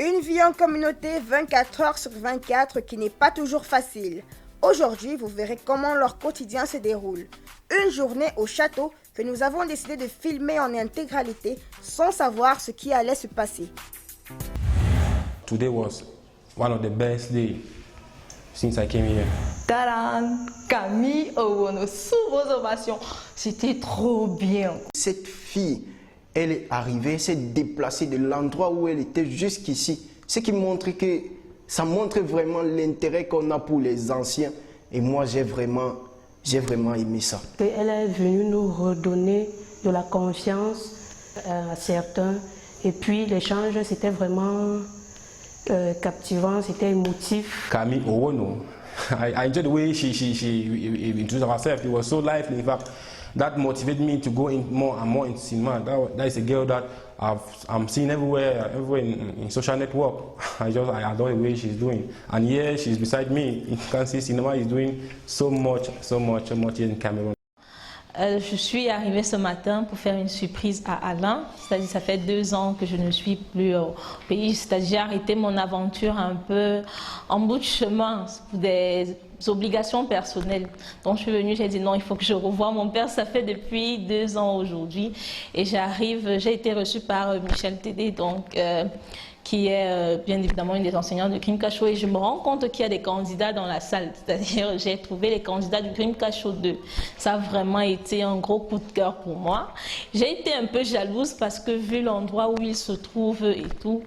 Une vie en communauté 24 heures sur 24 qui n'est pas toujours facile. Aujourd'hui, vous verrez comment leur quotidien se déroule. Une journée au château que nous avons décidé de filmer en intégralité sans savoir ce qui allait se passer. Today was one of the best days since I came here. Tadam! Camille Owono, sous vos ovations, c'était trop bien. Cette fille, elle est arrivée, s'est déplacée de l'endroit où elle était jusqu'ici. Ce qui montre que ça montre vraiment l'intérêt qu'on a pour les anciens. Et moi, j'ai vraiment aimé ça. Elle est venue nous redonner de la confiance à certains. Et puis l'échange, c'était vraiment captivant, c'était émotif. Camille Owono, I enjoyed the way she introduced herself. It was so lively. In fact, that motivated me to go in more and more into cinema. That is a girl that I'm seeing everywhere in social network. I adore the way she's doing. And here she's beside me. You can see cinema is doing so much here in Cameroon. Je suis arrivée ce matin pour faire une surprise à Alain, c'est-à-dire ça fait 2 ans que je ne suis plus au pays, c'est-à-dire j'ai arrêté mon aventure un peu en bout de chemin pour des obligations personnelles. Donc je suis venue, j'ai dit non, il faut que je revoie mon père, ça fait depuis 2 ans aujourd'hui et j'ai été reçue par Michel Tédé, donc qui est bien évidemment une des enseignantes de Crime Cachot, et je me rends compte qu'il y a des candidats dans la salle, c'est-à-dire j'ai trouvé les candidats du Crime Cachot 2. Ça a vraiment été un gros coup de cœur pour moi. J'ai été un peu jalouse parce que vu l'endroit où ils se trouvent et tout,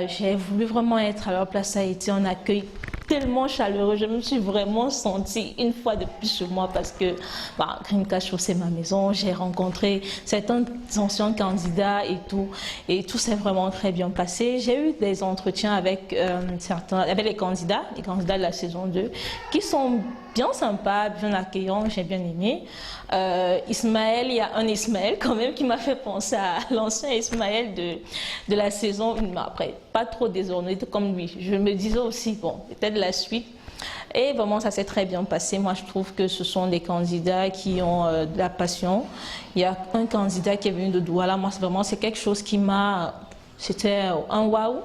j'ai voulu vraiment être à leur place. Ça a été un accueil tellement chaleureux, je me suis vraiment sentie une fois de plus chez moi parce que Crime Cachot c'est ma maison, j'ai rencontré certains anciens candidats et tout s'est vraiment très bien passé. J'ai eu des entretiens avec les candidats de la saison 2 qui sont bien sympas, bien accueillants, j'ai bien aimé. Ismaël, il y a un Ismaël quand même qui m'a fait penser à l'ancien Ismaël de la saison 1, après pas trop désordonné comme lui. Je me disais aussi, bon, peut-être la suite. Et vraiment, ça s'est très bien passé. Moi, je trouve que ce sont des candidats qui ont de la passion. Il y a un candidat qui est venu de Douala. Moi, c'est quelque chose qui m'a... C'était un waouh.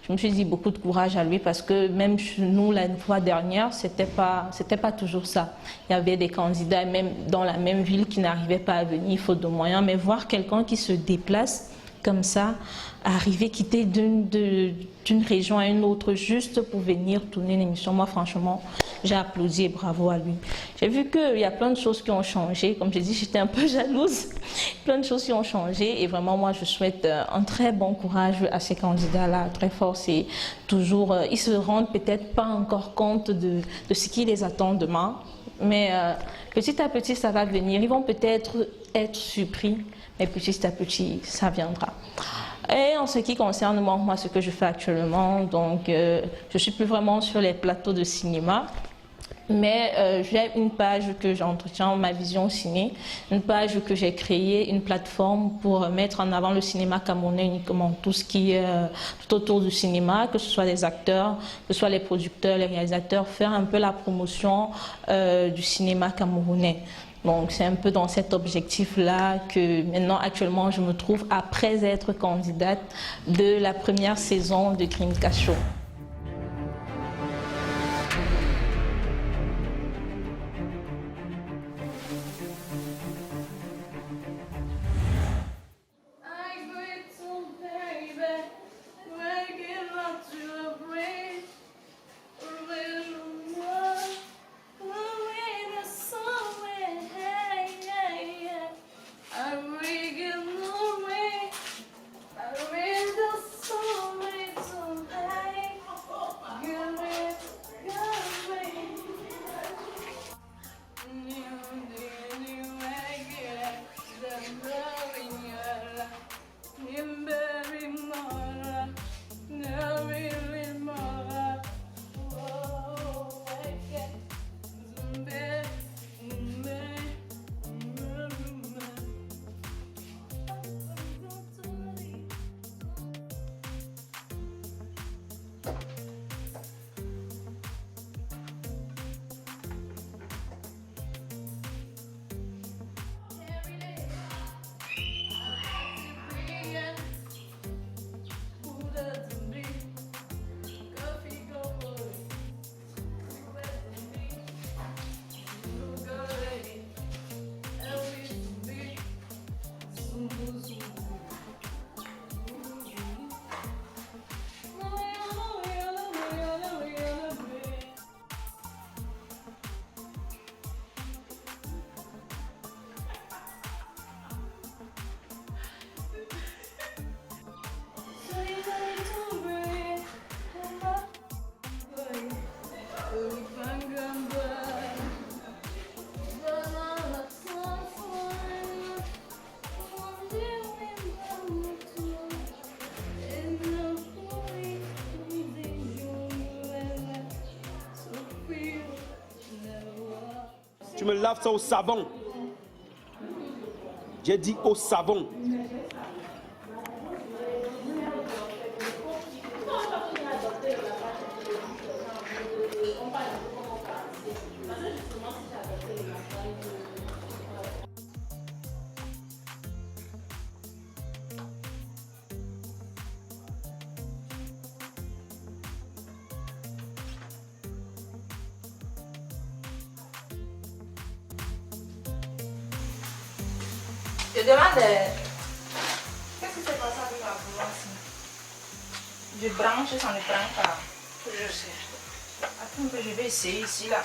Je me suis dit beaucoup de courage à lui parce que même nous, la fois dernière, c'était pas toujours ça. Il y avait des candidats même dans la même ville qui n'arrivaient pas à venir faute de moyens. Mais voir quelqu'un qui se déplace comme ça, arriver, quitter d'une région à une autre juste pour venir tourner l'émission, moi franchement, j'ai applaudi et bravo à lui. J'ai vu qu'il y a plein de choses qui ont changé. Comme j'ai dit, j'étais un peu jalouse. Plein de choses qui ont changé et vraiment moi je souhaite un très bon courage à ces candidats-là, très fort. C'est toujours, ils se rendent peut-être pas encore compte de ce qui les attend demain, mais petit à petit ça va venir. Ils vont peut-être être surpris, mais petit à petit ça viendra. Et en ce qui concerne moi ce que je fais actuellement, donc je suis plus vraiment sur les plateaux de cinéma. Mais j'ai une page que j'entretiens, ma vision ciné, une page que j'ai créée, une plateforme pour mettre en avant le cinéma camerounais uniquement, tout ce qui est tout autour du cinéma, que ce soit les acteurs, que ce soit les producteurs, les réalisateurs, faire un peu la promotion du cinéma camerounais. Donc c'est un peu dans cet objectif-là que maintenant actuellement je me trouve après être candidate de la première saison de Crime Cachot. Tu me laves ça au savon. J'ai dit au savon. Je demande, qu'est-ce qui s'est passé avec la boulance? Je branche, ça ne prend pas. Je sais. Attends que je vais essayer ici là.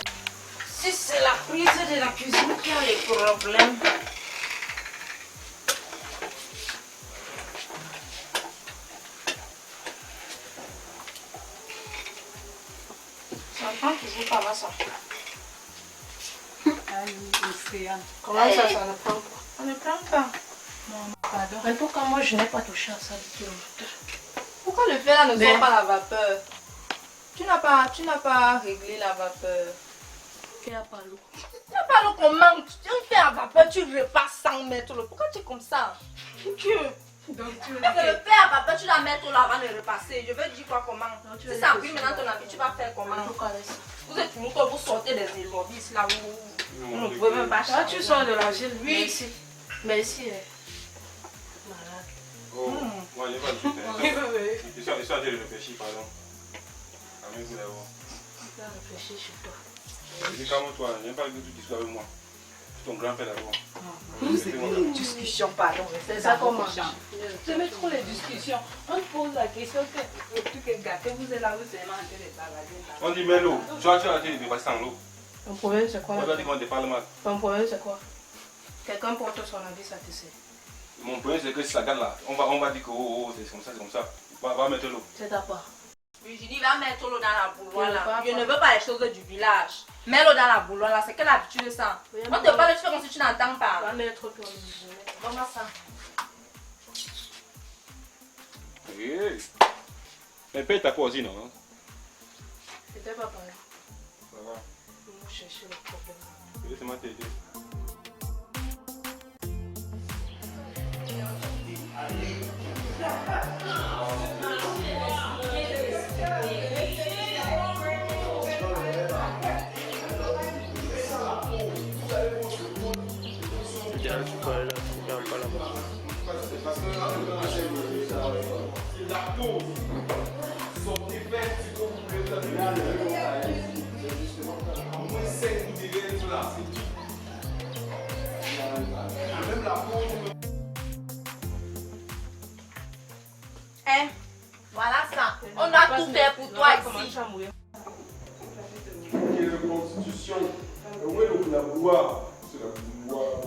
Si c'est la prise de la cuisine qui a les problèmes. Ça prend toujours pas là ça. Comment ça ne prend pas? On ne prend pas. Non, pardon. Mais pourquoi moi je n'ai pas touché à ça depuis longtemps? Pourquoi le fer là ne sort pas la vapeur? Tu n'as pas réglé la vapeur. Tu n'as pas l'eau. Tu n'as pas l'eau comment? Tu fais la vapeur, tu repasses sans mettre l'eau. Pourquoi tu es comme ça? Dieu. Donc tu le fais à vapeur, tu la mets l'eau là avant de repasser. Je veux dire quoi comment? Si ça brûle maintenant ton habit, tu vas faire comment? Vous êtes toujours quand vous sortez des élovis là où vous ne pouvez même pas changer. Tu sors de la gêne. Oui. Merci. Malade. Oh, moi je n'ai pas discuté. Je suis en train de réfléchir, pardon. Amène-vous d'abord. Je vais réfléchir sur toi. Je dis calme-toi, je n'aime pas que tu discutes avec moi. Je suis ton grand-père d'abord. C'est une discussion, pardon. C'est ça comment? J'aime trop les discussions. On te pose la question que le truc est gâté, vous êtes là, vous êtes en train de balader. On dit mais l'eau. Tu as arrêté de passer sans l'eau. Ton problème, c'est quoi? On va dire qu'on te parle mal. Ton problème, c'est quoi? Quelqu'un porte son avis, ça te sait. Mon problème c'est que si ça gagne là, on va dire que oh, c'est comme ça, c'est comme ça. Va mettre l'eau. C'est ta part. Oui, je dis, va mettre l'eau dans la bouilloire là. Je ne veux pas les choses du village. Mets l'eau dans la bouilloire là, c'est quelle habitude ça? On te parle, tu fais comme si tu n'entends pas. Va mettre toi. Comment ça? Hey. Mais paye ta poisine, non? C'était pas pareil. Ça va. Nous chercher le problème. Laisse-moi t'aider. Eh, voilà ça. On a tout fait pour toi ici. Quelle constitution? Où est la bouilloire? C'est la bouilloire.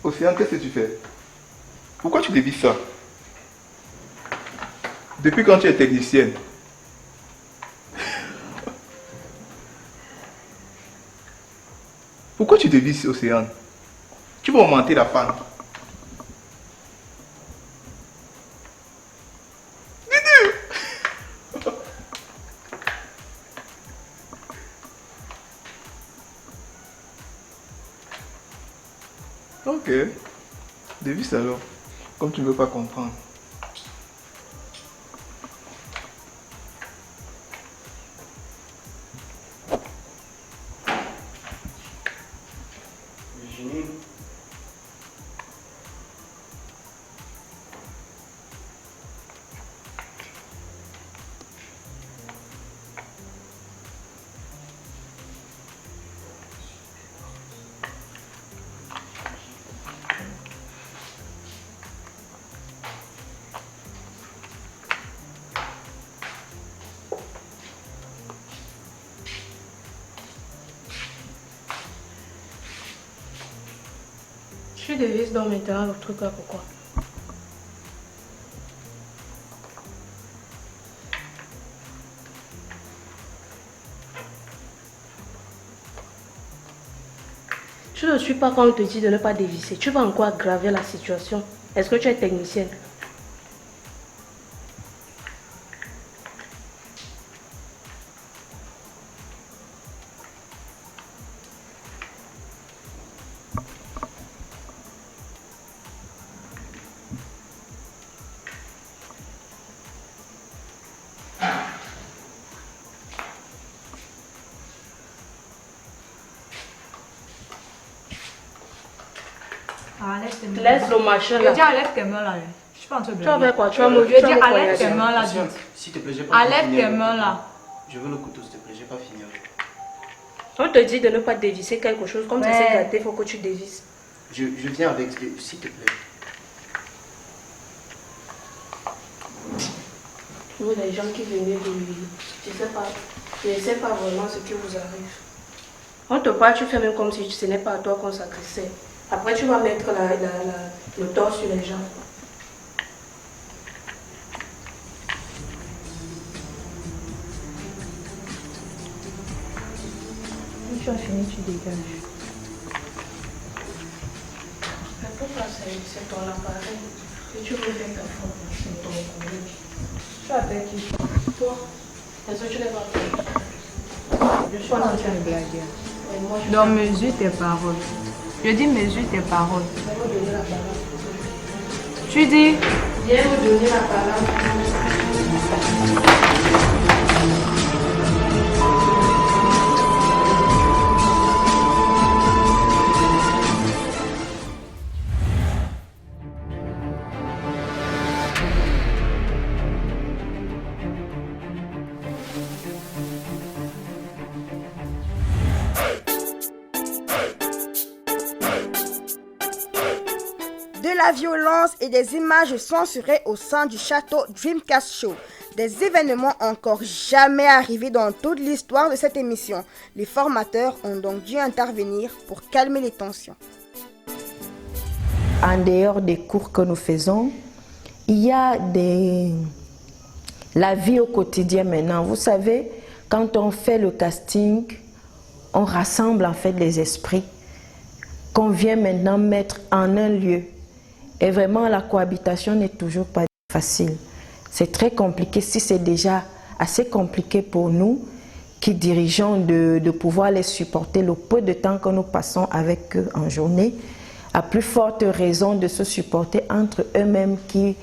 Océane, qu'est-ce que tu fais? Pourquoi tu dévises ça? Depuis quand tu es technicienne? Pourquoi tu dévises, Océane? Tu vas augmenter la panne. Ok. Dévisse alors. Comme tu ne veux pas comprendre. Virginie. Tu dévises donc maintenant le truc là, pourquoi? Tu ne suis pas quand on te dit de ne pas dévisser. Tu vas encore aggraver la situation. Est-ce que tu es technicienne? Laisse le machin là. Je dis enlève tes mains là. Je suis pas en train de Tu vas blaguer. faire quoi? Tu vas me Je dis enlève tes mains là. S'il te plaît, j'ai pas Enlève fini tes avec mains le là. couteau. Je veux le couteau, s'il te plaît, j'ai pas fini avec. On te dit de ne pas dévisser quelque chose. Comme ça c'est gâté, il faut que tu dévisses. Je viens avec, s'il te plaît. Vous, les gens qui venaient de lui, je ne sais pas vraiment ce qui vous arrive. On te parle, tu fais même comme si ce n'est pas à toi qu'on s'agressait. Après, tu vas mettre le tort sur les gens. Tu as fini, tu dégages. Mais pourquoi c'est ton appareil? Si tu veux faire ta faute, c'est ton problème. Tu appelles qui? Toi, est-ce que tu n'es pas fait? Je suis pas en train de blaguer. Et moi, je Donc mesure tes paroles. Je dis mesure tes paroles. vais me donner la parole. Tu dis Viens me donner la parole. De la violence et des images censurées au sein du château Dreamcast Show. Des événements encore jamais arrivés dans toute l'histoire de cette émission. Les formateurs ont donc dû intervenir pour calmer les tensions. En dehors des cours que nous faisons, il y a la vie au quotidien maintenant. Vous savez, quand on fait le casting, on rassemble en fait les esprits qu'on vient maintenant mettre en un lieu. Et vraiment, la cohabitation n'est toujours pas facile. C'est très compliqué, si c'est déjà assez compliqué pour nous qui dirigeons de pouvoir les supporter le peu de temps que nous passons avec eux en journée, à plus forte raison de se supporter entre eux-mêmes qui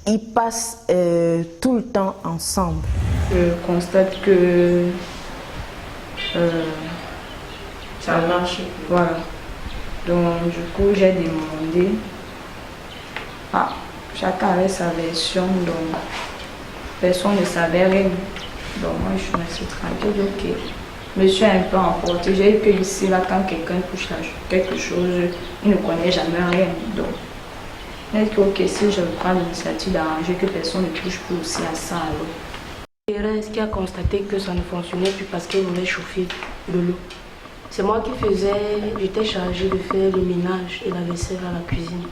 y passent tout le temps ensemble. Je constate que ça marche. Voilà. Donc du coup j'ai demandé. Chacun avait sa version, donc personne ne savait rien. Donc moi je me suis tranquille, ok. Je me suis un peu emportée. J'ai vu que ici, là, quand quelqu'un touche quelque chose, il ne connaît jamais rien. Donc, je dit ok, si je prends l'initiative d'arranger que personne ne touche plus aussi à ça. Est-ce qu'il a constaté que ça ne fonctionnait plus parce qu'il voulait chauffer de l'eau? C'est moi qui j'étais chargée de faire le ménage et la vaisselle à la cuisine.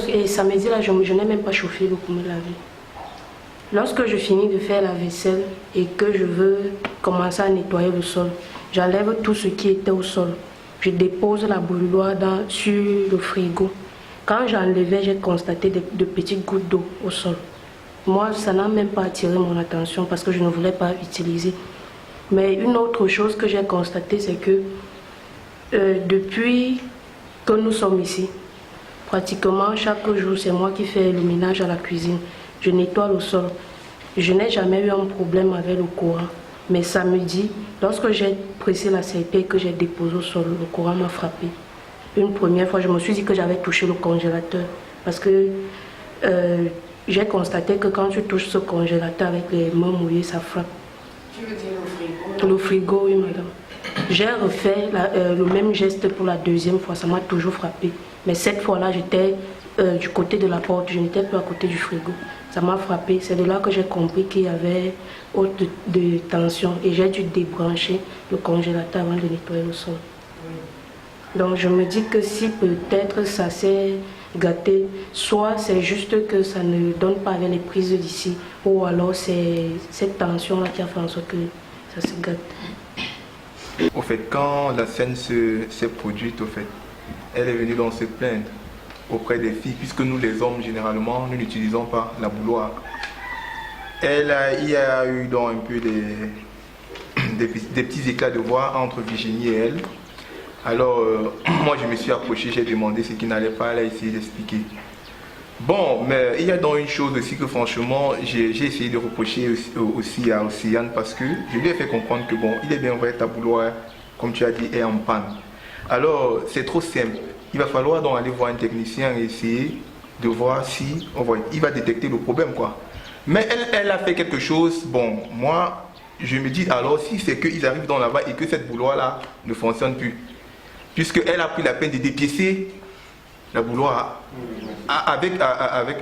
Et samedi, là, je n'ai même pas chauffé l'eau pour me laver. Lorsque je finis de faire la vaisselle et que je veux commencer à nettoyer le sol, j'enlève tout ce qui était au sol. Je dépose la bouilloire sur le frigo. Quand j'enlevais, j'ai constaté de petites gouttes d'eau au sol. Moi, ça n'a même pas attiré mon attention parce que je ne voulais pas utiliser. Mais une autre chose que j'ai constatée, c'est que depuis que nous sommes ici, pratiquement chaque jour, c'est moi qui fais le ménage à la cuisine. Je nettoie le sol. Je n'ai jamais eu un problème avec le courant. Mais samedi, lorsque j'ai pressé la serpille que j'ai déposée au sol, le courant m'a frappé. Une première fois, je me suis dit que j'avais touché le congélateur. Parce que j'ai constaté que quand tu touches ce congélateur avec les mains mouillées, ça frappe. Tu veux dire le frigo? Le frigo, oui, madame. J'ai refait le même geste pour la deuxième fois, ça m'a toujours frappé. Mais cette fois-là, j'étais du côté de la porte, je n'étais plus à côté du frigo. Ça m'a frappé. C'est de là que j'ai compris qu'il y avait haute de tension et j'ai dû débrancher le congélateur avant de nettoyer le sol. Donc je me dis que si peut-être ça s'est gâté, soit c'est juste que ça ne donne pas avec les prises d'ici, ou alors c'est cette tension-là qui a fait en sorte que ça se gâte. Au fait, quand la scène s'est produite, au fait, elle est venue donc se plaindre auprès des filles, puisque nous les hommes, généralement, nous n'utilisons pas la bouilloire. Il y a eu donc un peu des petits éclats de voix entre Virginie et elle. Alors, moi je me suis approché, j'ai demandé ce qui n'allait pas, elle a essayé d'expliquer. Bon, mais il y a donc une chose aussi que franchement, j'ai essayé de reprocher aussi à Océane, parce que je lui ai fait comprendre que bon, il est bien vrai, ta bouilloire, comme tu as dit, est en panne. Alors, c'est trop simple. Il va falloir donc aller voir un technicien et essayer de voir si il va détecter le problème, quoi. Mais elle a fait quelque chose, bon, moi, je me dis alors si c'est qu'ils arrivent dans là-bas et que cette bouilloire-là ne fonctionne plus, puisqu'elle a pris la peine de dépiécer la bouilloire avec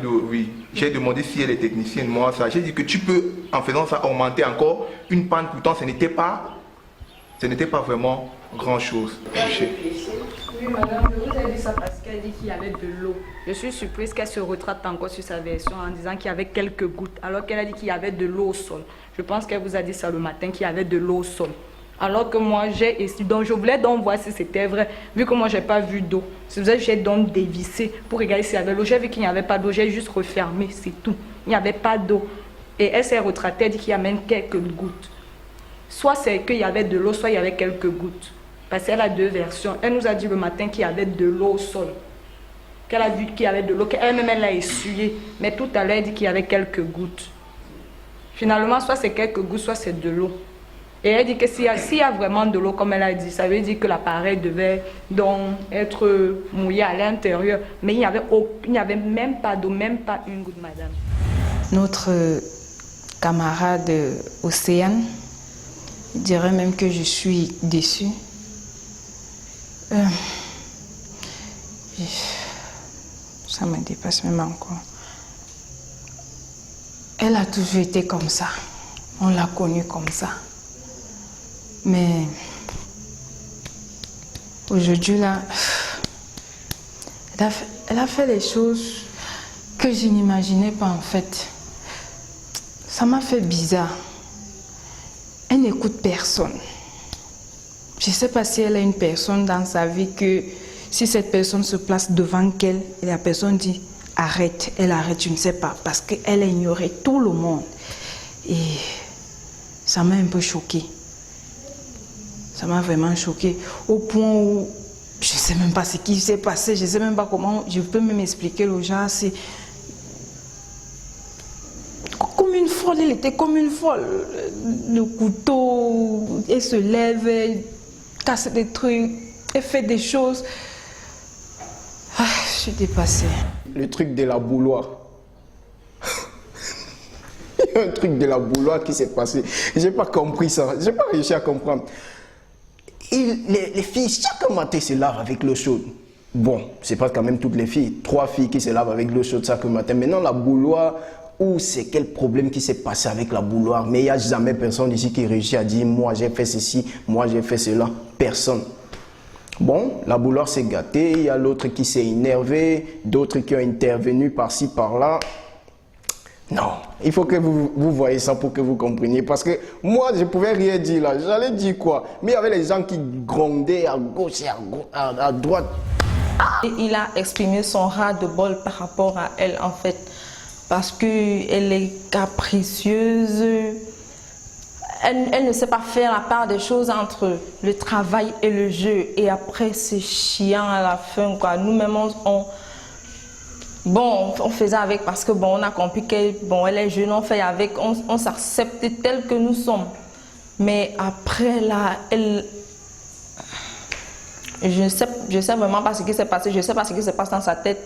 le... Oui, j'ai demandé si elle est technicienne, moi, ça. J'ai dit que tu peux, en faisant ça, augmenter encore une panne, pourtant ce n'était pas vraiment grand-chose. Oui, madame, je vous ai dit ça parce qu'elle dit qu'il y avait de l'eau. Je suis surprise qu'elle se retrate encore sur sa version en disant qu'il y avait quelques gouttes, alors qu'elle a dit qu'il y avait de l'eau au sol. Je pense qu'elle vous a dit ça le matin, qu'il y avait de l'eau au sol. Alors que moi, donc je voulais donc voir si c'était vrai, vu que moi, je n'ai pas vu d'eau. C'est pour ça que j'ai donc dévissé pour regarder s'il y avait l'eau. J'ai vu qu'il n'y avait pas d'eau, j'ai juste refermé, c'est tout. Il n'y avait pas d'eau. Et elle s'est retratée, elle dit qu'il y a même quelques gouttes. Soit c'est qu'il y avait de l'eau, soit il y avait quelques gouttes. Parce qu'elle a deux versions. Elle nous a dit le matin qu'il y avait de l'eau au sol. Qu'elle a vu qu'il y avait de l'eau, qu'elle-même elle l'a essuyé. Mais tout à l'heure, elle dit qu'il y avait quelques gouttes. Finalement, soit c'est quelques gouttes, soit c'est de l'eau. Et elle dit que s'il y a vraiment de l'eau, comme elle a dit, ça veut dire que l'appareil devait donc être mouillé à l'intérieur. Mais il n'y avait même pas d'eau, même pas une goutte, madame. Notre camarade Océane, je dirais même que je suis déçue. Ça me dépasse même encore. Elle a toujours été comme ça. On l'a connue comme ça. Mais aujourd'hui, là, elle a fait des choses que je n'imaginais pas en fait. Ça m'a fait bizarre. Elle n'écoute personne. Je ne sais pas si elle a une personne dans sa vie que si cette personne se place devant elle et la personne dit arrête, elle arrête, je ne sais pas, parce qu'elle a ignoré tout le monde. Et ça m'a un peu choquée. Ça m'a vraiment choquée au point où je ne sais même pas ce qui s'est passé, je ne sais même pas comment je peux même expliquer aux gens. C'est comme une folle, elle était comme une folle. Le couteau, elle se lève, elle casse des trucs, elle fait des choses. Ah, je suis dépassée. Le truc de la bouilloire. Il y a un truc de la bouilloire qui s'est passé. Je n'ai pas compris ça. Je n'ai pas réussi à comprendre. Les filles, chaque matin, se lavent avec l'eau chaude. Bon, c'est pas quand même toutes les filles. 3 filles qui se lavent avec l'eau chaude chaque matin. Maintenant, la bouilloire, ou c'est quel problème qui s'est passé avec la bouilloire. Mais il n'y a jamais personne ici qui réussit à dire moi j'ai fait ceci, moi j'ai fait cela. Personne. Bon, la bouilloire s'est gâtée, il y a l'autre qui s'est énervé, d'autres qui ont intervenu par-ci, par-là. Non, il faut que vous voyez ça pour que vous compreniez. Parce que moi, je ne pouvais rien dire là. J'allais dire quoi? Mais il y avait les gens qui grondaient à gauche et à droite. Il a exprimé son ras-de-bol par rapport à elle, en fait. Parce qu'elle est capricieuse. Elle ne sait pas faire la part des choses entre le travail et le jeu. Et après, c'est chiant à la fin, quoi. Nous-mêmes, on faisait avec parce que on a compris qu'elle est jeune, on fait avec, on s'accepte tel que nous sommes. Mais après là, je sais vraiment pas ce qui s'est passé, je sais pas ce qui se passe dans sa tête.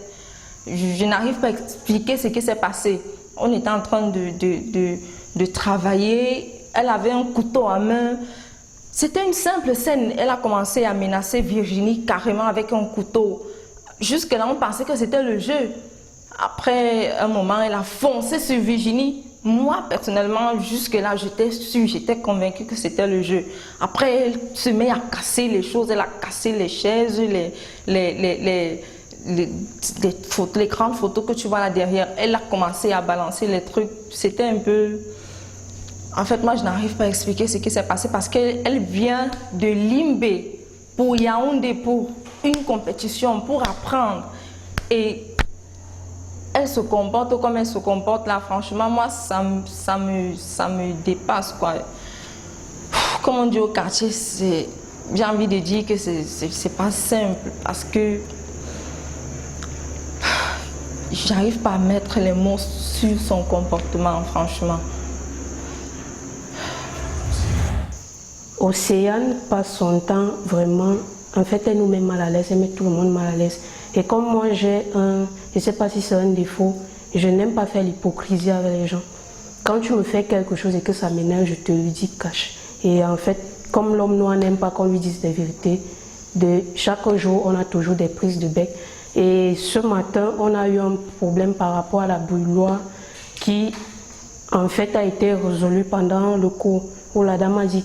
Je n'arrive pas à expliquer ce qui s'est passé. On était en train de travailler, elle avait un couteau à main. C'était une simple scène, elle a commencé à menacer Virginie carrément avec un couteau. Jusque-là, on pensait que c'était le jeu. Après un moment, elle a foncé sur Virginie. Moi, personnellement, jusque-là, j'étais sûre, j'étais convaincue que c'était le jeu. Après, elle se met à casser les choses. Elle a cassé les chaises, les grandes photos que tu vois là derrière. Elle a commencé à balancer les trucs. C'était un peu... En fait, moi, je n'arrive pas à expliquer ce qui s'est passé parce qu'elle vient de Limbé pour Yaoundé, pour une compétition, pour apprendre. Et elle se comporte comme elle se comporte là, franchement, moi, ça me dépasse, quoi. Comme on dit au quartier, j'ai envie de dire que c'est pas simple parce que j'arrive pas à mettre les mots sur son comportement, franchement. Océane passe son temps vraiment, en fait, elle nous met mal à l'aise, elle met tout le monde mal à l'aise. Et comme moi j'ai je ne sais pas si c'est un défaut, je n'aime pas faire l'hypocrisie avec les gens. Quand tu me fais quelque chose et que ça m'énerve, je te le dis cache. Et en fait, comme l'homme noir n'aime pas qu'on lui dise des vérités, chaque jour on a toujours des prises de bec. Et ce matin, on a eu un problème par rapport à la bouilloire qui en fait a été résolu pendant le cours où la dame a dit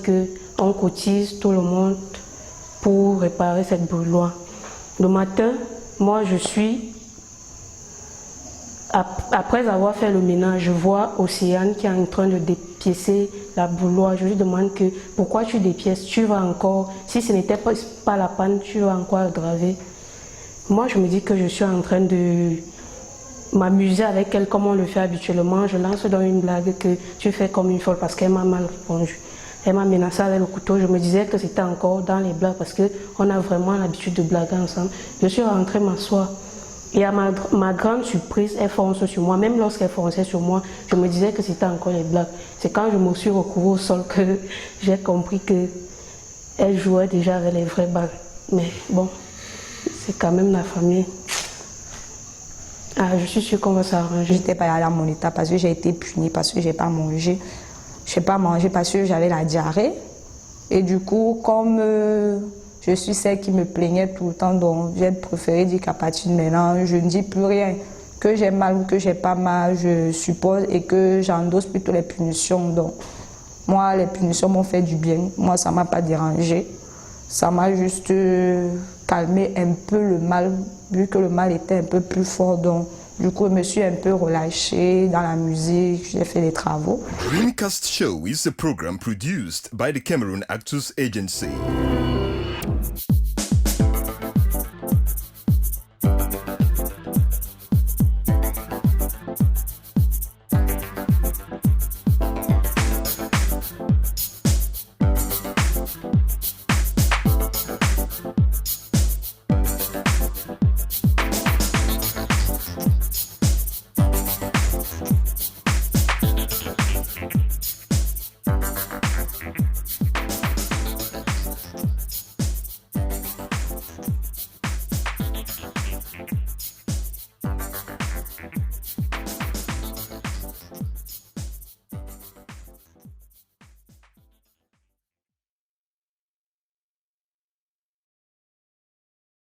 qu'on cotise tout le monde pour réparer cette bouilloire. Le matin, moi je suis, après avoir fait le ménage, je vois Océane qui est en train de dépiécer la bouilloire. Je lui demande pourquoi tu dépièces, tu vas encore, si ce n'était pas la panne, tu vas encore aggraver. Moi je me dis que je suis en train de m'amuser avec elle comme on le fait habituellement. Je lance dans une blague que tu fais comme une folle parce qu'elle m'a mal répondu. Elle m'a menacé avec le couteau. Je me disais que c'était encore dans les blagues parce qu'on a vraiment l'habitude de blaguer ensemble. Je suis rentrée m'asseoir. Et à ma grande surprise, elle fonce sur moi. Même lorsqu'elle fonçait sur moi, je me disais que c'était encore les blagues. C'est quand je me suis retrouvée au sol que j'ai compris qu'elle jouait déjà avec les vraies balles. Mais bon, c'est quand même la famille. Ah, je suis sûre qu'on va s'arranger. Je n'étais pas allée à mon état parce que j'ai été punie, parce que je n'ai pas mangé. Je n'ai pas mangé parce que j'avais la diarrhée. Et du coup, comme je suis celle qui me plaignait tout le temps, donc j'ai préféré dire qu'à partir de maintenant, je ne dis plus rien. Que j'ai mal ou que j'ai pas mal, je suppose, et que j'endosse plutôt les punitions. Donc, moi, les punitions m'ont fait du bien. Moi, ça ne m'a pas dérangé. Ça m'a juste calmé un peu le mal, vu que le mal était un peu plus fort. Donc, du coup, je me suis un peu relâchée dans la musique, j'ai fait les travaux. Dreamcast Show is a program produced by the Cameroon Actors Agency.